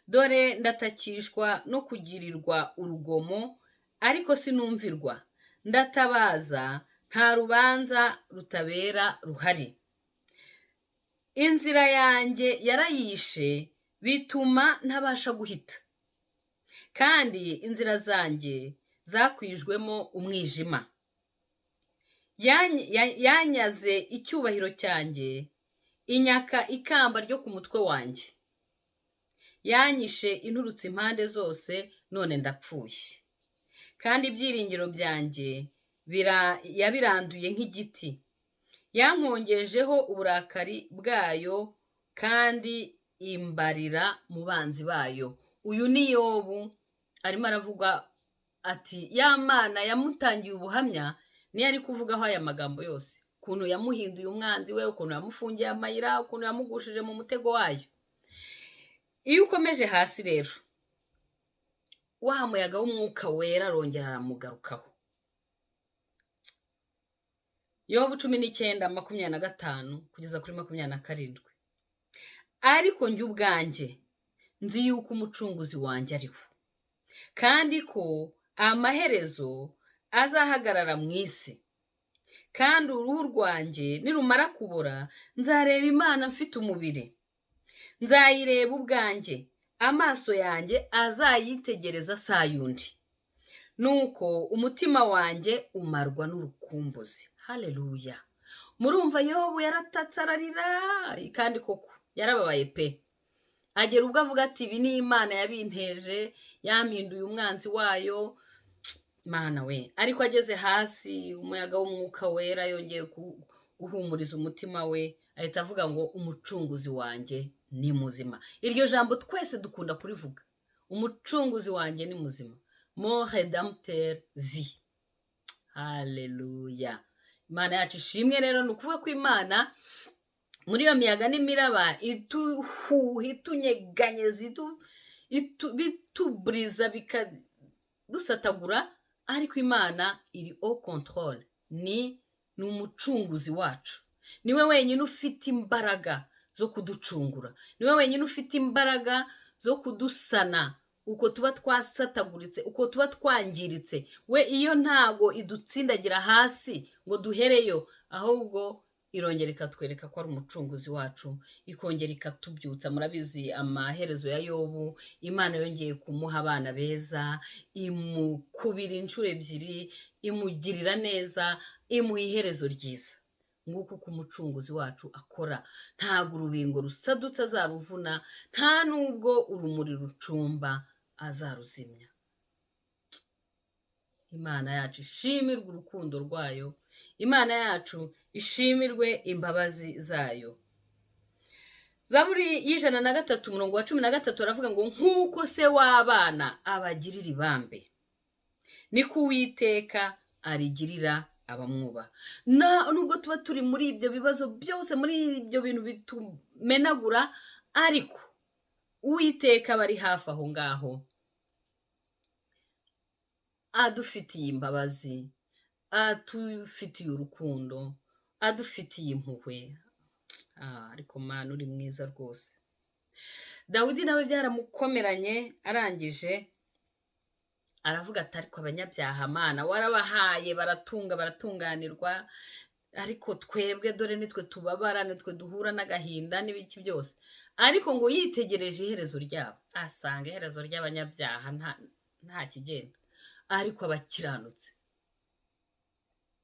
Dore ndatakishwa no kugirirwa urugomo, ariko sinumvirwa. Ndatabaza, nta rubanza rutabera ruhari. Inzira yanjye yarayishe, bituma ntabasha guhita, kandi inzira zanjye zakwijwemo umwijima. Yanyaze icyubahiro cyanjye, inyaka ikamba ryo ku mutwe wanjye. Yanyishe inturutse impande zose, none ndapfuye. Kandi ibyiringiro byanjye yabiranduye nk'igiti. Yankongejeho uburakari bwayo, kandi imbarira mu banzi bayo. Uyu ni Yobu arimo aravuga ati ya Mana yamutangiye ubuhamya niyo ari kuvugaho aya magambo yose, ukuntu yamuhinduye umwanzi we, ukuntu yamufungiye amayira, ukuntu yamugushije mu mutego wayo. Iyo ukomeje hasi rero, wa muyaga w'umwuka wera arongera aramugarukaho. Yobu 19:25 kugeza kuri 27. Ariko njye ubwanjye nzi yuko umucunguzi wanjye ariho, kandi ko amaherezo azahagarara mu isi. Kandi uruhu rwanjye nirumara kubora, nzareba Imana mfite umubiri. Nzayireba ubwanjye, amaso yanjye azayitegereza saa yundi. Nuko umutima wanjye umarwa n'urukumbuzi. Haleluya! Murumva Yobu yaratatse ararira, kandi koko yarababaye pe. Agera ubwo avuga ati ibi ni Imana yabinteje, yampinduye umwanzi wayo. Mana we! Ariko ageze hasi, umuyaga w'umwuka wera yongeye guhumuriza umutima we, ahita avuga ngo umucunguzi wanjye ni muzima. Iryo jambo twese dukunda kurivuga, umucunguzi wanjye ni muzima. Mon rédempteur vit. Haleluya! Imana yacu ishimwe. Rero ni ukuvuga ko Imana muri iyo miyaga n'imiraba ituhuha, itunyeganyeza, bituburiza, bikadusatagura, ariko Imana iri au contrôle. Ni umucunguzi wacu. Niwe wenyine ufite imbaraga zo kuducungura. Niwe wenyine ufite imbaraga zo kudusana uko tuba twasataguritse, uko tuba twangiritse. We iyo ntago idutsindagira hasi ngo duhereyo, ahubwo irongera ikatwereka ko ari umucunguzi wacu, ikongera ikatubyutsa. Murabizi amaherezo ya Yobu, Imana yongeye kumuha abana beza, imukubira inshuro ebyiri, imugirira neza, imuha iherezo ryiza. Nguko uko umucunguzi wacu akora. Ntabwo urubingo rusadutse azaruvuna, nta nubwo urumuri rucumba azaruzimya. Imana yacu ishimirwe urukundo rwayo. Imana yacu ishimirwe imbabazi zayo. Zaburi y'103 umurongo wa 13 aravuga ngo nk'uko se w'abana abagirira ibambe, niko Uwiteka arigirira abamwubaha. Nubwo tuba turi muri ibyo bibazo byose, muri ibyo bintu bitumenagura, ariko Uwiteka bari hafi aho ngaho, adufitiye imbabazi, adufitiye urukundo, adufitiye impuhwe. Ariko Mana uri mwiza rwose. Dawidi nawe byaramukomeranye, arangije aravuga ati ariko abanyabyaha Mana warabahaye, baratunga, baratunganirwa, ariko twebwe dore nitwe tubabara, nitwe duhura n'agahinda n'ibiki byose. Ariko ngo yitegereje iherezo ryabo, asanga iherezo ry'abanyabyaha nta kigenda, ariko abakiranutse.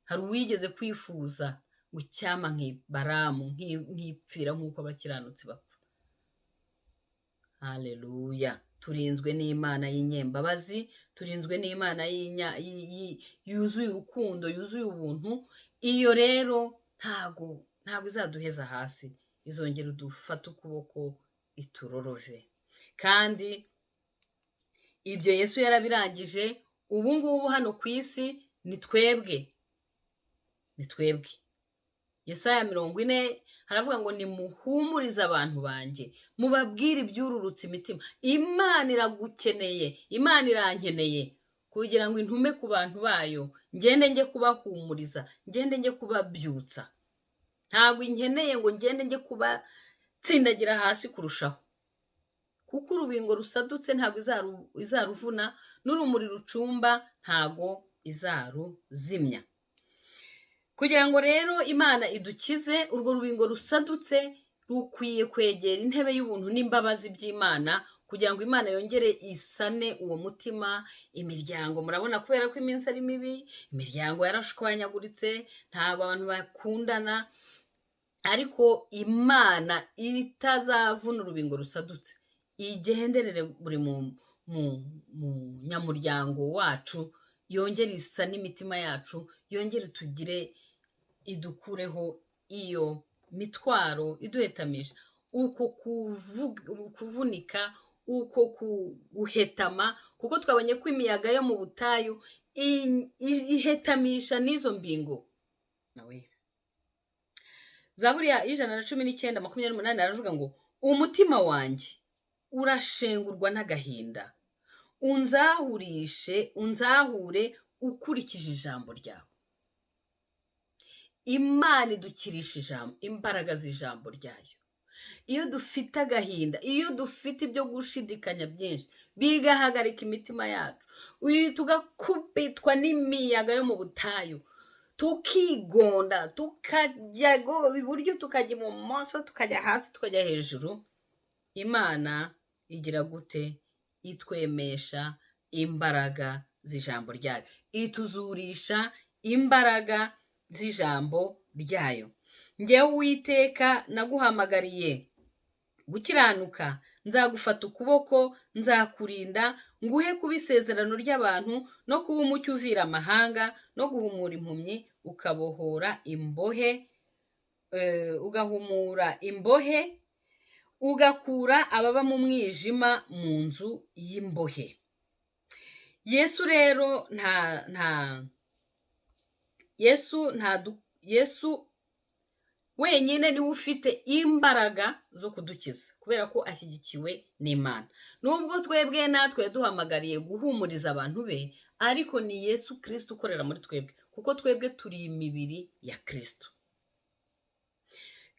Hari uwigeze kwifuza ngo icyama nk'Ibaramu, nk'ipfira nk'uko abakiranutsi bapfa. Haleluya! Turinzwe n'Imana y'inyembabazi, turinzwe n'Imana yuzuye urukundo, yuzuye ubuntu. Iyo rero ntago izaduheza hasi, izongera udufata ukuboko iturorove. Kandi ibyo Yesu yarabirangije. Ubu ngubu hano ku isi ni twebwe. Yesaya 40 haravuga ngo nimuhumurize abantu banjye, mubabwire ibyururutse imitima. Imana iragukeneye, Imana irankeneye, kugira ngo intume ku bantu bayo, ngende njye kubahumuriza, ngende njye kubabyutsa. Ntabwo inkeneye ngo ngende njye kubatsindagira hasi kurushaho, kuko urubingo rusadutse ntabwo izaruvuna, n'urumuri rucumba ntabwo izaruzimya. Kugira ngo rero Imana idukize, urwo rubingo rusadutse rukwiye kwegera intebe y'ubuntu n'imbabazi by'Imana kugira ngo Imana yongere isane uwo mutima. Imiryango murabona kubera ko iminsi ari mibi, imiryango yarashwanyaguritse, ntabwo abantu bakundana, ariko Imana itazavuna urubingo rusadutse igenderere buri munyamuryango wacu, yongere isa n'imitima yacu, yongere tugire, idukureho iyo mitwaro iduhetamisha, uko kuvunika, uko guhetama, kuko twabonye ko imiyaga yo mu butayu ihetamisha n'izo mbingo. nawe Zaburi ya 119:28 aravuga ngo umutima wanjye urashengurwa n'agahinda, unzahure ukurikije ijambo ryawe. Imana idukirisha imbaraga z'ijambo ryayo. Iyo dufite agahinda, iyo dufite ibyo gushidikanya byinshi, bigahagarika imitima yacu, tugakubitwa n'imiyaga yo mu butayu, tukigonda, tukajya iburyo, tukajya ibumoso, tukajya hasi, tukajya hejuru, Imana igira gute? Itwemesha imbaraga z'ijambo ryayo, ituzurisha imbaraga z'ijambo ryayo. Njyewe Uwiteka naguhamagariye gukiranuka, nzagufata ukuboko, nzakurinda, nguhe kuba isezerano ry'abantu, no kuba umucyo uvira amahanga, no guhumura impumyi, ugahumura imbohe, ugakura ababa mu mwijima mu nzu y'imbohe. Yesu rero Yesu wenyine niwe ufite imbaraga zo kudukiza, kubera ko ashyigikiwe n'Imana. Nubwo twebwe natwe yaduhamagariye guhumuriza abantu be, ariko ni Yesu Kristo ukorera muri twebwe, kuko twebwe turi imibiri ya Kristo.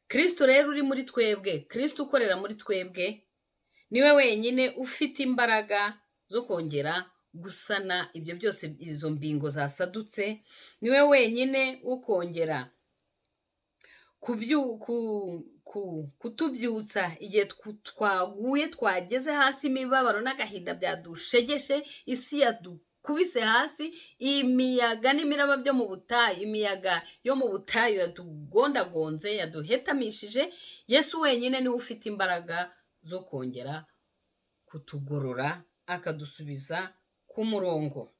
Kristo rero uri muri twebwe, Kristo ukorera muri twebwe, niwe wenyine ufite imbaraga zo kongera gusana ibyo byose, izo mbingo zasadutse. Niwe wenyine ukongera kutubyutsa igihe twaguye, twageze hasi, imibabaro n'agahinda byadushegeshe, isi yadukubise hasi, imiyaga n'imiraba byo mu butayu, imiyaga yo mu butayu yadugondagonze, yaduhetamishije. Yesu wenyine niwe ufite imbaraga zo kongera kutugorora, akadusubiza ku murongo.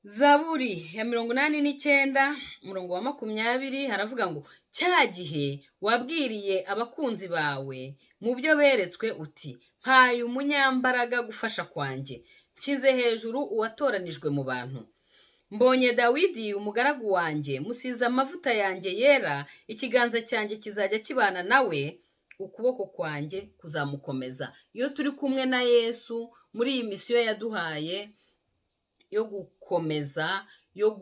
Zaburi ya 89:20 haravuga ngo cya gihe wabwiriye abakunzi bawe mu byo beretswe uti, mpaye umunyambaraga gufasha kwanjye, nshyize hejuru uwatoranijwe mu bantu. Mbonye Dawidi umugaragu wanjye, musize amavuta yanjye yera, ikiganza cyanjye kizajya kibana nawe, ukuboko kwanjye kuzamukomeza. Iyo turi kumwe na Yesu muri iyi misiyo yaduhaye yo gukomeza, yo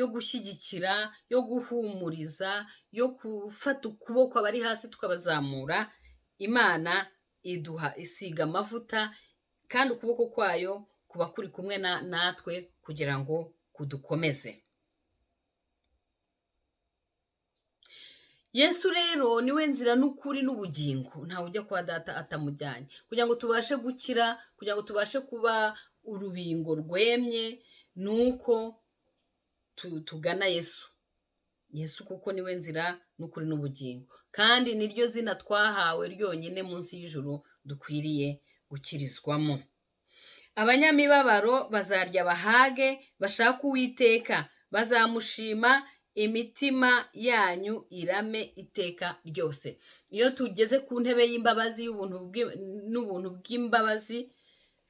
gushyigikira, yo guhumuriza, yo gufata ukuboko abari hasi tukabazamura, Imana isiga amavuta, kandi ukuboko kwayo kuba kuri kumwe natwe kugira ngo kudukomeze. Yesu rero niwe nzira n'ukuri n'ubugingo, ntawe ujya kwa Data atamujyanye. Kugira ngo tubashe gukira, kugira ngo tubashe kuba urubingo rwemye, nuko tugana Yesu kuko niwe nzira n'ukuri n'ubugingo, kandi niryo zina twahawe ryonyine munsi y'ijuru dukwiriye gukirizwamo. Abanyamibabaro bazarya bahage, bashaka Uwiteka, bazamushima, imitima yanyu irame iteka ryose. Iyo tugeze ku ntebe y'imbabazi n'ubuntu bw'imbabazi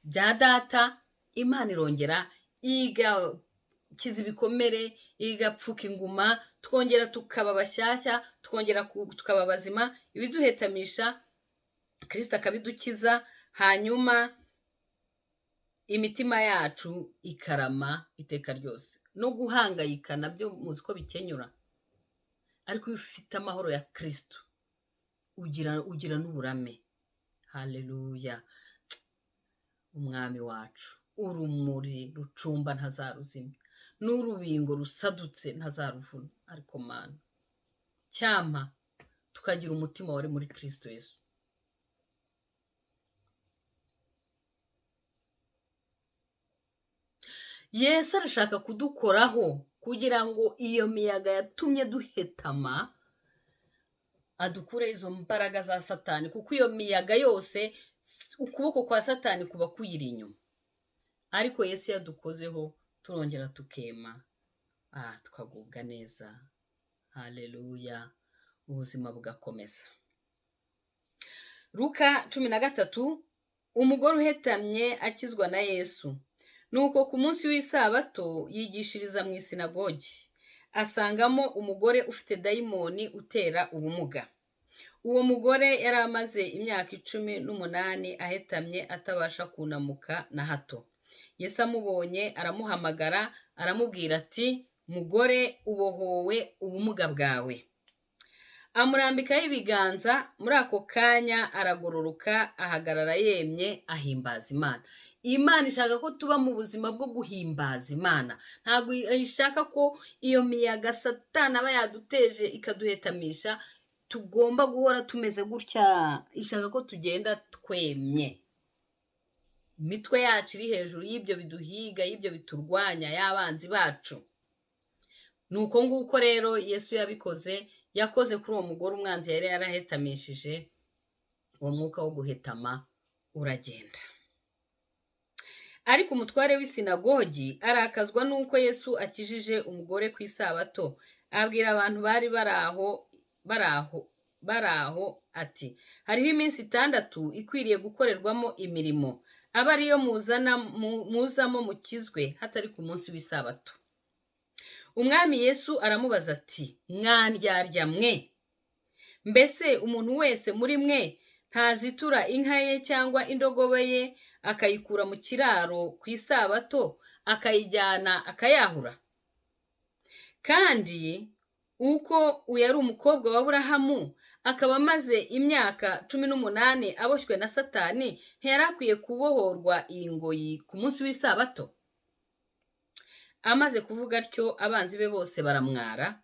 bya Data, Imana irongera igakiza ibikomere, igapfuka inguma, twongera tukaba bashyashya, twongera tukaba bazima, ibiduhetamisha Kristo akabidukiza, hanyuma imitima yacu ikarama iteka ryose. No guhangayika nabyo muzi ko bikenyura, ariko iyo ufite amahoro ya Kristo ugira n'uburame. Haleluya! Umwami wacu, urumuri rucumba ntazaruzimya, n'urubingo rusadutse ntazaruvuna. Ariko Mana, cyampa tukagira umutima wari muri Kristo Yesu. Yesu arashaka kudukoraho kugira ngo iyo miyaga yatumye duhetama adukure izo mbaraga za Satani, kuko iyo miyaga yose ukuboko kwa Satani kuba kuyiri inyuma. Ariko Yesu yadukozeho turongera tukema, tukagubwa neza. Haleluya, ubuzima bugakomeza. Luka 13, umugore uhetamye akizwa na Yesu. Nuko ku munsi w'isabato yigishiriza mu isinagogi, asangamo umugore ufite dayimoni utera ubumuga. Uwo mugore yari amaze imyaka 18 ahetamye atabasha kunamuka na hato. Yesu amubonye aramuhamagara, aramubwira ati, mugore, ubohowe ubumuga bwawe. Amurambikaho ibiganza, muri ako kanya aragororoka, ahagarara yemye, ahimbaza Imana. Imana ishaka ko tuba mu buzima bwo guhimbaza Imana. Ntabwo ishaka ko iyo miyaga Satani aba yaduteje ikaduhetamisha tugomba guhora tumeze gutya. Ishaka ko tugenda twemye, imitwe yacu iri hejuru y'ibyo biduhiga, y'ibyo biturwanya, y'abanzi bacu. Nuko nguko rero Yesu yabikoze, yakoze kuri uwo mugore umwanzi yari yarahetamishije. Uwo mwuka wo guhetama uragenda. Ariko umutware w'isinagogi arakazwa nuko Yesu akijije umugore ku isabato. Abwira abantu bari baraho ati, hariho iminsi 6 ikwiriye gukorerwamo imirimo, aba ariyo muzamo mukizwe, hatari ku munsi w'isabato. Umwami Yesu aramubaza ati, mwandyarya mwe, mbese umuntu wese muri mwe ntazitura inka ye cyangwa indogobe ye akayikura mu kiraro ku isabato akayijyana akayahura? Kandi uko uyu ari umukobwa wa Aburahamu, akaba amaze imyaka 18 aboshywe na Satani, ntiyarakwiye kubohorwa iyi ngoyi ku munsi w'isabato? Amaze kuvuga atyo, abanzi be bose baramwara.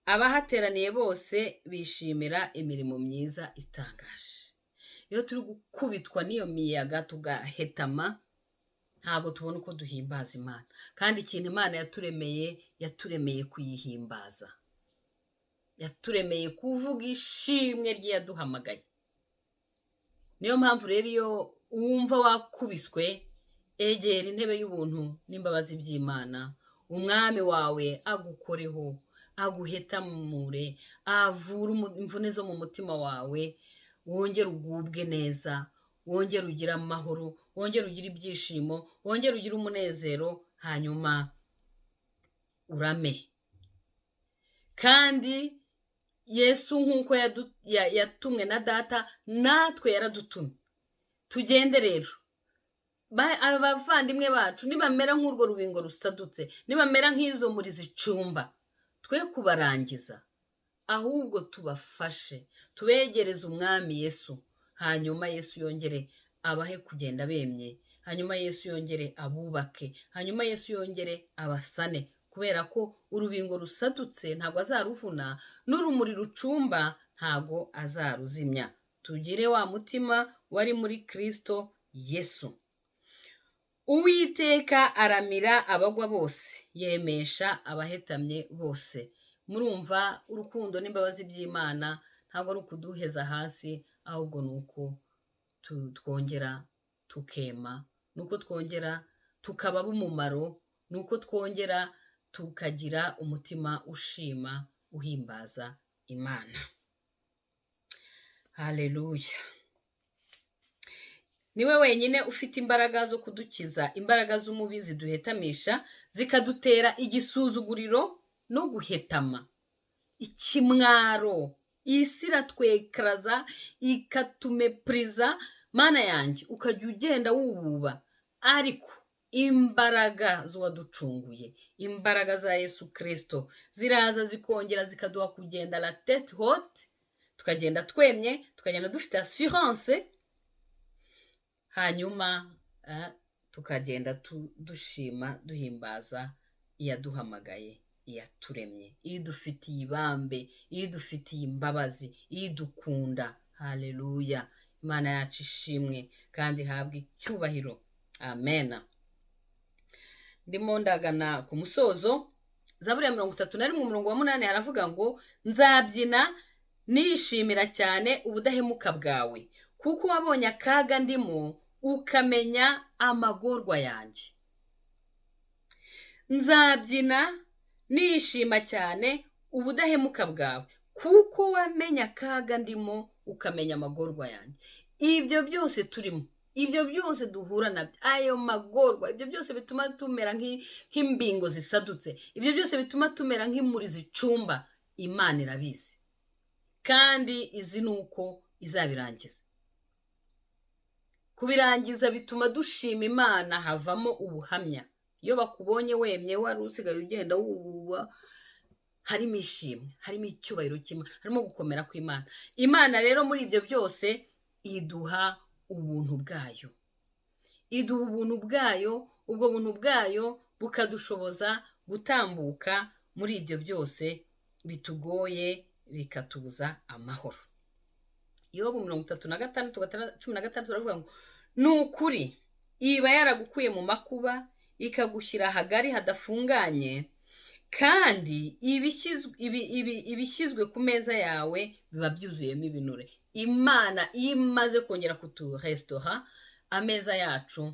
Abahateraniye bose bishimira imirimo myiza itangaje. Iyo turi gukubitwa n'iyo miyaga tugahetama, ntabwo tubona uko duhimbaza Imana. Kandi ikintu Imana yaturemeye kuyihimbaza. Yaturemeye kuvuga ishimwe ry'iyaduhamagaye. Niyo mpamvu rero iyo wumva wakubiswe, egera intebe y'ubuntu n'imbabazi by'Imana. Umwami wawe agukoreho, aguhetamure, avura imvune zo mu mutima wawe, wongere ugubwe neza, wongere ugire amahoro, wongere ugire ibyishimo, wongere ugire umunezero, hanyuma urame. Kandi Yesu nk'uko yatumwe na Data, natwe yaradutumye. Tugende rero, abavandimwe bacu nibamera nk'urwo rubingo rusadutse, nibamera nk'izo muri zicumba, twe kubarangiza, ahubwo tubafashe, tubegereze umwami Yesu. Hanyuma Yesu yongere abahe kugenda bemye, hanyuma Yesu yongere abubake, hanyuma Yesu yongere abasane, kubera ko urubingo rusadutse ntabwo azaruvuna, n'urumuri rucumba ntabwo azaruzimya. Tugire wa mutima wari muri Kristo Yesu. Uwiteka aramira abagwa bose, yemesha abahetamye bose. Murumva urukundo n'imbabazi by'Imana ntabwo ari ukuduheza hasi, ahubwo nuko twongera tukema, nuko twongera tukaba b'umumaro, nuko twongera tukagira umutima ushima, uhimbaza Imana. Haleluya. Niwe wenyine ufite imbaraga zo kudukiza, imbaraga z'umubi ziduhetamisha, zikadutera igisuzuguriro no guhetama, ikimwaro. Isi iratwekaraza, ikatumepriza. Mana yanjye, ukajya ugenda wububa. Ariko imbaraga z'uwaducunguye, imbaraga za Yesu Kristo, ziraza zikongera zikaduha kugenda la tête haute, tukagenda twemye, tukagenda dufite assurance, hanyuma tukagenda dushima, duhimbaza iyaduhamagaye. yaturemye, idufitiye ibambe, idufitiye imbabazi, idukunda. Haleluya! Imana yacu ishimwe kandi ihabwe icyubahiro. Amen. Ndimo ndagana ku musozo. Zaburi ya 31:8 haravuga ngo nzabyina nishimira cyane ubudahemuka bwawe, kuko wabonye akaga ndimo ukamenya amagorwa yanjye. Nzabyina nishima cyane ubudahemuka bwawe, kuko wamenya akaga ndimo ukamenya amagorwa yanjye. Ibyo byose turimo, ibyo byose duhura nabyo, ayo magorwa, ibyo byose bituma tumera nk'imbingo zisadutse, ibyo byose bituma tumera nk'imuri zicumba, Imana irabizi kandi izi nuko izabirangiza. Kubirangiza bituma dushima Imana, havamo ubuhamya. Iyo bakubonye wemye, wari usigaye ugenda wububa, harimo ishimwe, harimo icyubahiro cy'Imana, harimo gukomera kw'Imana. Imana rero muri ibyo byose iduha ubuntu bwayo, iduha ubuntu bwayo. Ubwo buntu bwayo bukadushoboza gutambuka muri ibyo byose bitugoye, bikatubuza amahoro. Yobu 36:16 baravuga ngo ni ukuri iba yaragukuye mu makuba, ikagushyira hagari hadafunganye, kandi ibishyizwe ku meza yawe biba byuzuyemo ibinure. Imana iyo imaze kongera kuturesitora ameza yacu,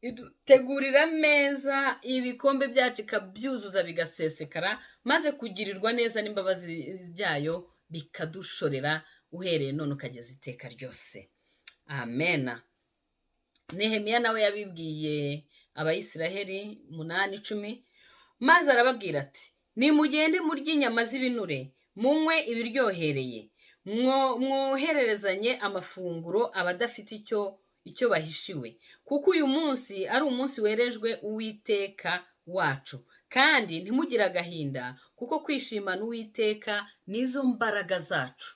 idutegurira ameza, ibikombe byacu ikabyuzuza bigasesekara, maze kugirirwa neza n'imbabazi byayo bikadushorera uhereye none ukageza iteka ryose. Amen. Nehemiya nawe yabibwiye Abayisiraheli 8:10, maze arababwira ati nimugende murye inyama z'ibinure, munywe ibiryohereye, mwohererezanye amafunguro abadafite icyo bahishiwe, kuko uyu munsi ari umunsi werejwe Uwiteka wacu, kandi ntimugire agahinda, kuko kwishimana Uwiteka nizo mbaraga zacu.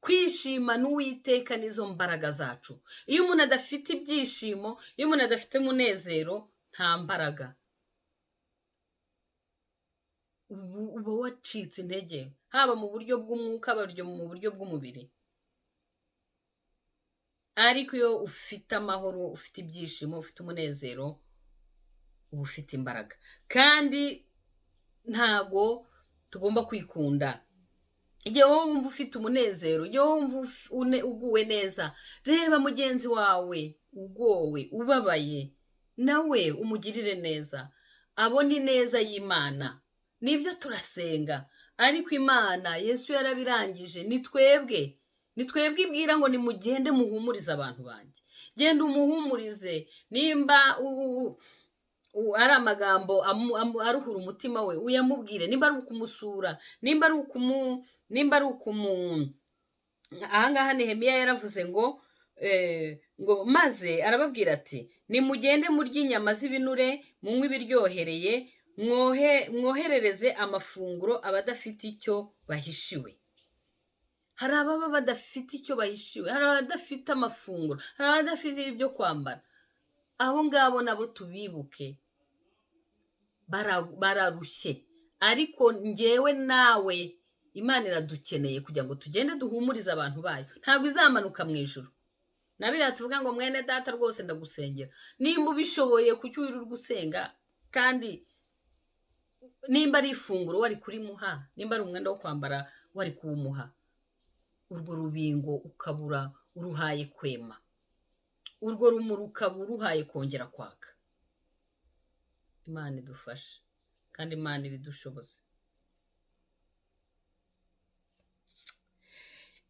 Kwishimana Uwiteka nizo mbaraga zacu. Iyo umuntu adafite ibyishimo, iyo umuntu adafite umunezero, nta mbaraga, uba wacitse intege, haba mu buryo bw'umwuka, haba mu buryo bw'umubiri. Ariko iyo ufite amahoro, ufite ibyishimo, ufite umunezero, uba ufite imbaraga. Kandi ntago tugomba kwikunda. Igihe wowe wumva ufite umunezero, igihe wowe wumva uguwe neza, reba mugenzi wawe ugowe, ubabaye, nawe umugirire neza, abone ineza y'Imana. Nibyo turasenga, ariko Imana Yesu yarabirangije. Ni twebwe ibwira ngo nimugende muhumurize abantu banjye. Genda umuhumurize. Nimba ari amagambo aruhura umutima we, uyamubwire. Nimba ari ukumusura, nimba ari ahangaha Nehemiya yaravuze ngo maze arababwira ati nimugende murye inyama z'ibinure, munywe ibiryohereye, mwoherereze amafunguro abadafite icyo bahishiwe. Hari ababa badafite icyo bahishiwe, hari abadafite amafunguro, hari abadafite ibyo kwambara. Abo ngabo nabo tubibuke, bararushye. Ariko njyewe nawe Imana iradukeneye kugira ngo tugende duhumurize abantu bayo. Ntabwo izamanuka mu ijuru. Nabira tuvuga ngo mwene data rwose ndagusengera. Nimba ubishoboye kuki wirirwa usenga, kandi nimba ari ifunguro wari kurimuha, nimba ari umwenda wo kwambara wari kuwumuha, urwo rubingo ukabura uruhaye kwema, urwo rumuri ukaba uruhaye kongera kwaka. Imana idufashe kandi Imana ibidushoboze.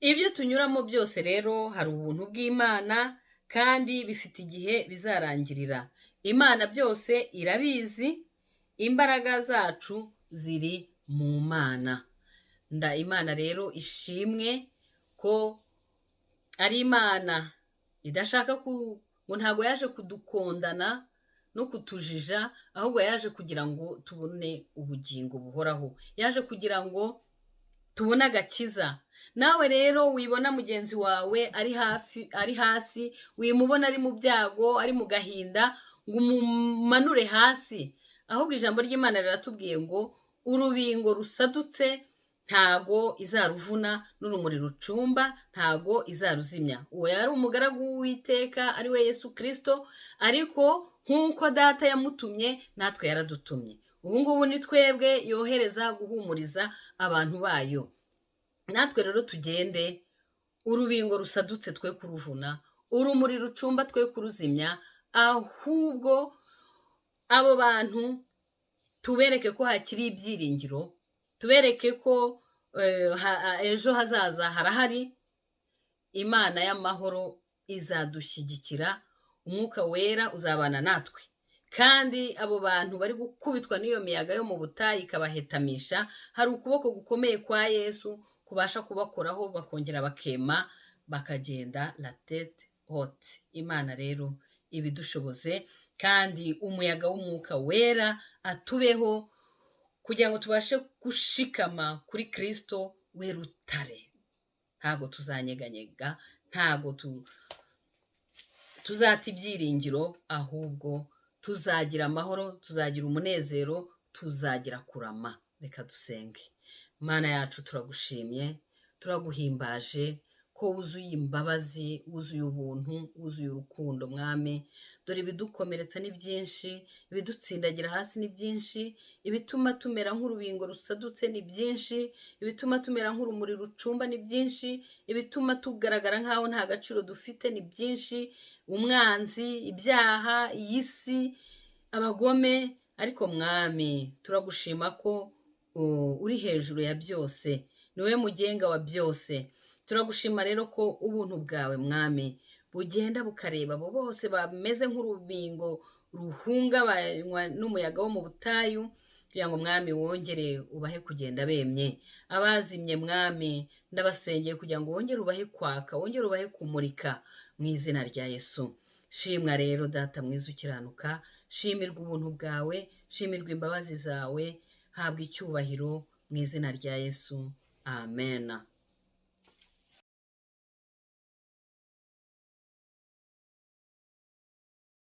Ibyo tunyuramo byose rero hari ubuntu bw'Imana, kandi bifite igihe bizarangirira. Imana byose irabizi, imbaraga zacu ziri mu Mana. Imana rero ishimwe ko ari Imana idashaka ngo ntabwo yaje kudukondana no kutujija, ahubwo yaje kugira ngo tubone ubugingo buhoraho, yaje kugira ngo tubone agakiza. Nawe rero wibona mugenzi wawe ari hasi, wimubona ari mu byago, ari mu gahinda, ngo umumanure hasi, ahubwo ijambo ry'Imana riratubwiye ngo urubingo rusadutse ntago izaruvuna, n'urumuri rucumba ntago izaruzimya. Uwo yari umugaragu w'Uwiteka ari we Yesu Kristo, ariko nk'uko data yamutumye natwe yaradutumye. Ubu ngubu ni twebwe yohereza guhumuriza abantu bayo. Natwe rero tugende, urubingo rusadutse twe kuruvuna, urumuri rucumba twe kuruzimya, ahubwo abo bantu tubereke ko hakiri ibyiringiro, tubereke ko ejo hazaza harahari. Imana y'amahoro izadushyigikira, umwuka wera uzabana natwe, kandi abo bantu bari gukubitwa n'iyo miyaga yo mu butayu ikabahetamisha, hari ukuboko gukomeye kwa Yesu kubasha kubakoraho bakongera bakema bakagenda la tete haute. Imana rero ibidushoboze, kandi umuyaga w'umwuka wera atubeho kugira ngo tubashe gushikama kuri Kristo we rutare. Ntago tuzanyeganyega, ntago tuzata ibyiringiro, ahubwo tuzagira amahoro, tuzagira umunezero, tuzagira kurama. Reka dusenge. Mana yacu, turagushimye, turaguhimbaje ko wuzuye imbabazi, wuzuye ubuntu, wuzuye urukundo Mwami. Dore ibidukomeretsa ni byinshi, ibidutsindagira hasi ni byinshi, ibituma tumera nk'urubingo rusadutse ni byinshi, ibituma tumera nk'urumuri rucumba ni byinshi, ibituma tugaragara nk'aho nta gaciro dufite ni byinshi, umwanzi, ibyaha, iyi si, abagome. Ariko Mwami, turagushima ko uri hejuru ya byose, ni wowe mugenga wa byose. Turagushima rero ko ubuntu bwawe Mwami bugenda bukareba abo bose bameze nk'urubingo ruhungabanywa n'umuyaga wo mu butayu, kugira ngo Mwami wongere ubahe kugenda bemye. Abazimye Mwami ndabasengeye kugira ngo wongere ubahe kwaka, wongere ubahe kumurika mu izina rya Yesu. Shimwa rero Data mwiza ukiranuka, shimirwa ubuntu bwawe, shimirwa imbabazi zawe, habwa icyubahiro mu izina rya Yesu. Amen.